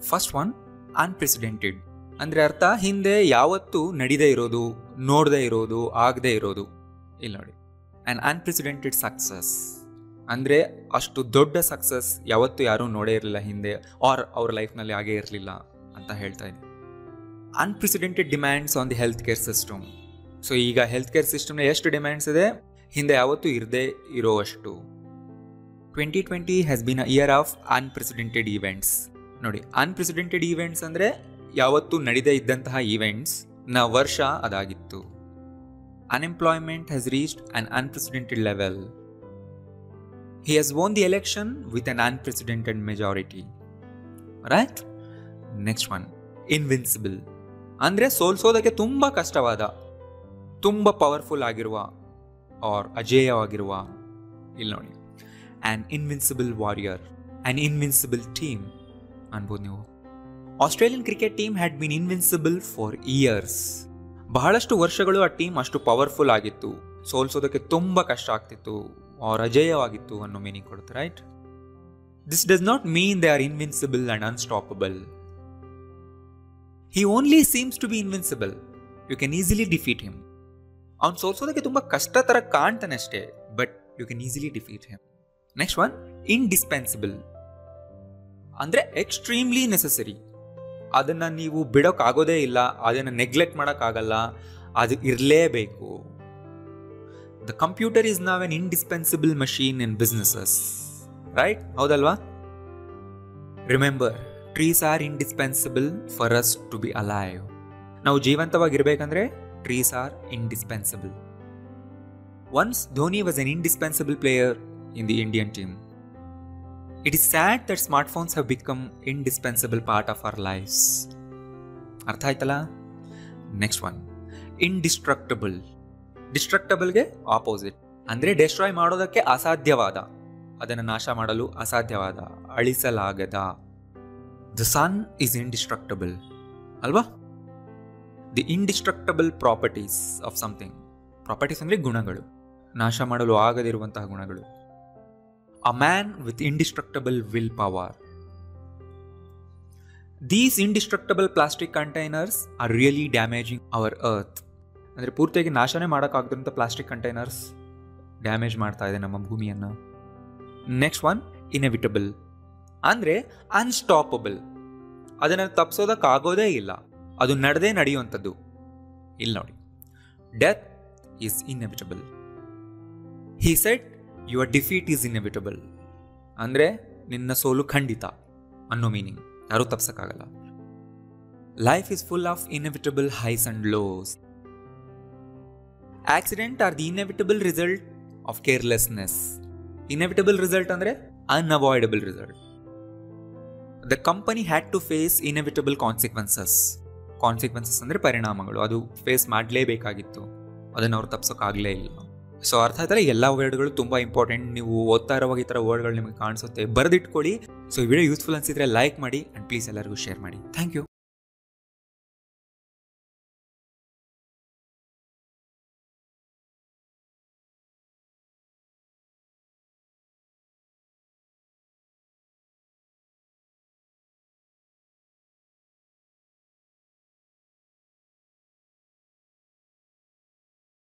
First one, unprecedented. ಅಂದರೆ ಅರ್ಥ ಹಿಂದೆ ಯಾವತ್ತೂ ನಡೀದೇ ಇರೋದು, ನೋಡದೇ ಇರೋದು, ಆಗದೇ ಇರೋದು. ಇಲ್ಲಿ ನೋಡಿ, ಆ್ಯನ್ ಅನ್ಪ್ರೆಸಿಡೆಂಟೆಡ್ ಸಕ್ಸಸ್ ಅಂದರೆ ಅಷ್ಟು ದೊಡ್ಡ ಸಕ್ಸಸ್ ಯಾವತ್ತೂ ಯಾರೂ ನೋಡೇ ಇರಲಿಲ್ಲ ಹಿಂದೆ, ಆರ್ ಅವ್ರ ಲೈಫ್ನಲ್ಲಿ ಆಗೇ ಇರಲಿಲ್ಲ ಅಂತ ಹೇಳ್ತಾ ಇದೆ. Unprecedented demands on the health care system. So ಈಗ ಹೆಲ್ತ್ ಕೇರ್ ಸಿಸ್ಟಮ್ನ ಎಷ್ಟು ಡಿಮ್ಯಾಂಡ್ಸ್ ಇದೆ, ಹಿಂದೆ ಯಾವತ್ತೂ ಇರದೇ ಇರೋವಷ್ಟು. 2020 has been a year of unprecedented events. ನೋಡಿ, ಅನ್ಪ್ರೆಸಿಡೆಂಟೆಡ್ ಈವೆಂಟ್ಸ್ ಅಂದರೆ ಯಾವತ್ತೂ ನಡೀದೇ ಇದ್ದಂತಹ ಈವೆಂಟ್ಸ್ ನ ವರ್ಷ ಅದಾಗಿತ್ತು. Unemployment has reached an unprecedented level. He has won the election with an unprecedented majority. Right? Next one, invincible. ಅಂದರೆ ಸೋಲ್ಸೋದಕ್ಕೆ ತುಂಬ ಕಷ್ಟವಾದ, ತುಂಬ ಪವರ್ಫುಲ್ ಆಗಿರುವ ಆರ್ ಅಜೇಯವಾಗಿರುವ. ಇಲ್ಲಿ ನೋಡಿ, an invincible warrior, an invincible team ಅನ್ಬೋದು ನೀವು. Australian cricket team had been invincible for years. ಬಹಳಷ್ಟು ವರ್ಷಗಳು ಆ ಟೀಮ್ ಅಷ್ಟು ಪವರ್ಫುಲ್ ಆಗಿತ್ತು, ಸೋಲ್ಸೋದಕ್ಕೆ ತುಂಬ ಕಷ್ಟ ಆಗ್ತಿತ್ತು, ಆರ್ ಅಜೇಯವಾಗಿತ್ತು ಅನ್ನೋ ಮೀನಿಂಗ್ ಕೊಡುತ್ತೆ. Right? This does not mean they are invincible and unstoppable. He only seems to be invincible. You can easily defeat him. ಅವ್ನು ಸೋಲ್ಸೋದಕ್ಕೆ ತುಂಬ ಕಷ್ಟ ಥರ ಕಾಣ್ತಾನೆ ಅಷ್ಟೇ, but you can easily defeat him. Next one, indispensable. ಅಂದರೆ extremely necessary. ಅದನ್ನು ನೀವು ಬಿಡೋಕ್ಕಾಗೋದೇ ಇಲ್ಲ, ಅದನ್ನು ನೆಗ್ಲೆಕ್ಟ್ ಮಾಡೋಕ್ಕಾಗಲ್ಲ, ಅದು ಇರಲೇಬೇಕು. The computer is now an indispensable machine in businesses. Right? ಹೌದಲ್ವಾ? Remember, trees are indispensable for us to be alive. ನಾವು ಜೀವಂತವಾಗಿರಬೇಕಂದ್ರೆ trees are indispensable. Once Dhoni was an indispensable player in the Indian team. It is sad that smartphones have become indispensable part of our lives. ಅರ್ಥ ಆಯ್ತಲ್ಲ? Next one, indestructible. ಡಿಸ್ಟ್ರಕ್ಟಬಲ್ಗೆ opposite, ಅಂದರೆ destroy ಮಾಡೋದಕ್ಕೆ ಅಸಾಧ್ಯವಾದ, ಅದನ್ನು ನಾಶ ಮಾಡಲು ಅಸಾಧ್ಯವಾದ, ಅಳಿಸಲಾಗದ. ದ ಸನ್ ಈಸ್ ಇಂಡಿಸ್ಟ್ರಕ್ಟಬಲ್ ಅಲ್ವಾ? The indestructible properties of something. Properties ಅಂದರೆ ಗುಣಗಳು, ನಾಶ ಮಾಡಲು ಆಗದಿರುವಂತಹ ಗುಣಗಳು. A man with indestructible will power. These indestructible plastic containers are really damaging our earth. ಅಂದರೆ ಪೂರ್ತಿಯಾಗಿ ನಾಶನೇ ಮಾಡೋಕ್ಕಾಗದಂಥ ಪ್ಲಾಸ್ಟಿಕ್ ಕಂಟೈನರ್ಸ್ ಡ್ಯಾಮೇಜ್ ಮಾಡ್ತಾ ಇದೆ ನಮ್ಮ ಭೂಮಿಯನ್ನು. Next one, inevitable. ಅಂದರೆ ಅನ್ಸ್ಟಾಪಬಲ್. ಅದನ್ನು ತಪ್ಪಿಸೋದಕ್ಕಾಗೋದೇ ಇಲ್ಲ, ಅದು ನಡೆಯುವಂಥದ್ದು. ಇಲ್ಲಿ ನೋಡಿ, death is inevitable. He said your defeat is inevitable. ಅಂದರೆ ನಿನ್ನ ಸೋಲು ಖಂಡಿತ ಅನ್ನೋ ಮೀನಿಂಗ್. ಯಾರೂ ತಪ್ಸಕ್ಕಾಗಲ್ಲ. Life is full of inevitable highs and lows. Accident are the inevitable result of carelessness. Inevitable result ಅಂದರೆ unavoidable result. The company had to face inevitable consequences. Consequences ಅಂದರೆ ಪರಿಣಾಮಗಳು, ಅದು ಫೇಸ್ ಮಾಡಲೇಬೇಕಾಗಿತ್ತು, ಅದನ್ನು ಅವ್ರು ತಪ್ಸೋಕ್ಕಾಗಲೇ ಇಲ್ಲ. ಸೊ ಅರ್ಥ ಆಯ್ತಲ್ಲ? ಎಲ್ಲ ವರ್ಡ್ಗಳು ತುಂಬ ಇಂಪಾರ್ಟೆಂಟ್. ನೀವು ಓದ್ತಾ ಇರುವಾಗ ಈ ಥರ ವರ್ಡ್ಗಳು ನಿಮಗೆ ಕಾಣಿಸುತ್ತೆ, ಬರೆದಿಟ್ಕೊಳ್ಳಿ. ಸೊ ಈ ವಿಡಿಯೋ ಯೂಸ್ಫುಲ್ ಅನಿಸಿದ್ರೆ ಲೈಕ್ ಮಾಡಿ ಆ್ಯಂಡ್ ಪ್ಲೀಸ್ ಎಲ್ಲರಿಗೂ ಶೇರ್ ಮಾಡಿ. Thank you.